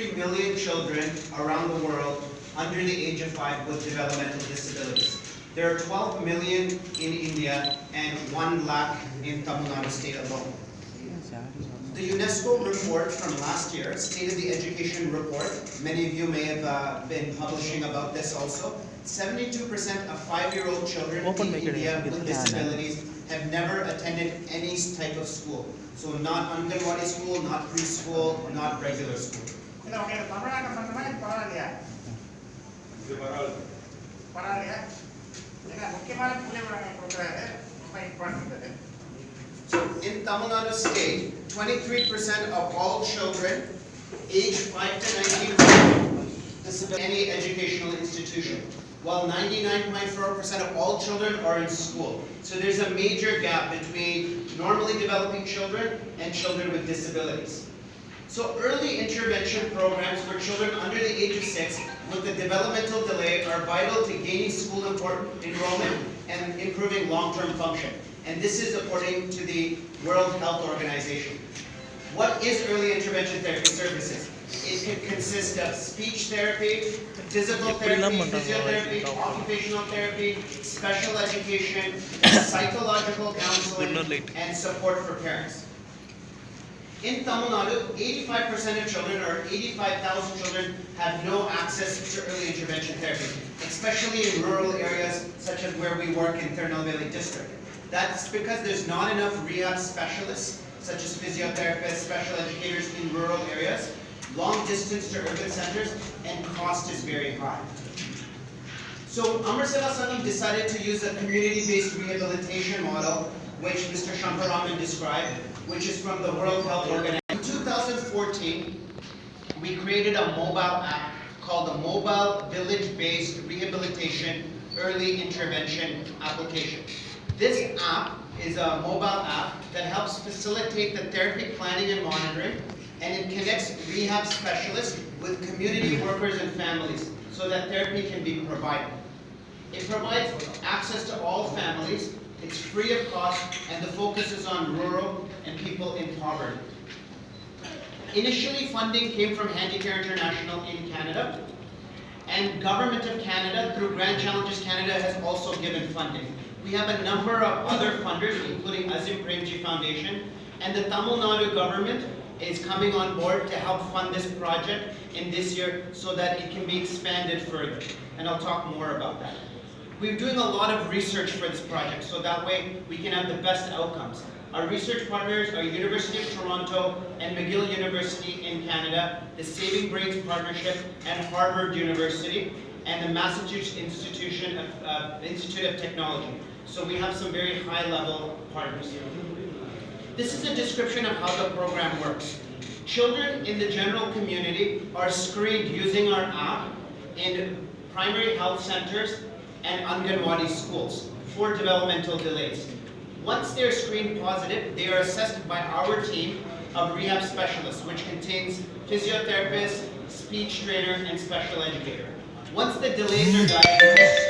33 million children around the world under the age of 5 with developmental disabilities. There are 12 million in India and 1 lakh in Tamil Nadu state alone. The UNESCO report from last year, State of the Education report, many of you may have been publishing about this also. 72% of 5-year-old children in India with disabilities have never attended any type of school. So not Anganwadi school, not preschool, not regular school. So in Tamil Nadu state, 23% of all children aged 5 to 19 disability in any educational institution, while 99.4% of all children are in school. So there's a major gap between normally developing children and children with disabilities. So early intervention programs for children under the age of 6 with a developmental delay are vital to gaining school enrollment and improving long-term function. And this is according to the World Health Organization. What is early intervention therapy services? It can consist of speech therapy, physical therapy, physiotherapy, occupational therapy, special education, psychological counseling, and support for parents. In Tamil Nadu, 85% of children, or 85,000 children, have no access to early intervention therapy, especially in rural areas such as where we work in Tirunelveli district. That's because there's not enough rehab specialists, such as physiotherapists, special educators in rural areas, long distance to urban centers, and cost is very high. So Amar Seva Sangam decided to use a community-based rehabilitation model, which Mr. Shankaraman described, which is from the World Health Organization. In 2014, we created a mobile app called the Mobile Village-Based Rehabilitation Early Intervention Application. This app is a mobile app that helps facilitate the therapy planning and monitoring, and it connects rehab specialists with community workers and families so that therapy can be provided. It provides access to all families, it's free of cost, and the focus is on rural and people in poverty. Initially, funding came from Handi-Care International in Canada, and Government of Canada through Grand Challenges Canada has also given funding. We have a number of other funders, including Azim Premji Foundation, and the Tamil Nadu government is coming on board to help fund this project in this year so that it can be expanded further. And I'll talk more about that. We're doing a lot of research for this project, so that way we can have the best outcomes. Our research partners are University of Toronto and McGill University in Canada, the Saving Brains Partnership, and Harvard University, and the Massachusetts Institute of Technology. So we have some very high-level partners here. This is a description of how the program works. Children in the general community are screened using our app in primary health centers and Anganwadi schools for developmental delays. Once they're screened positive, they are assessed by our team of rehab specialists, which contains physiotherapists, speech trainer, and special educator. Once the delays are diagnosed,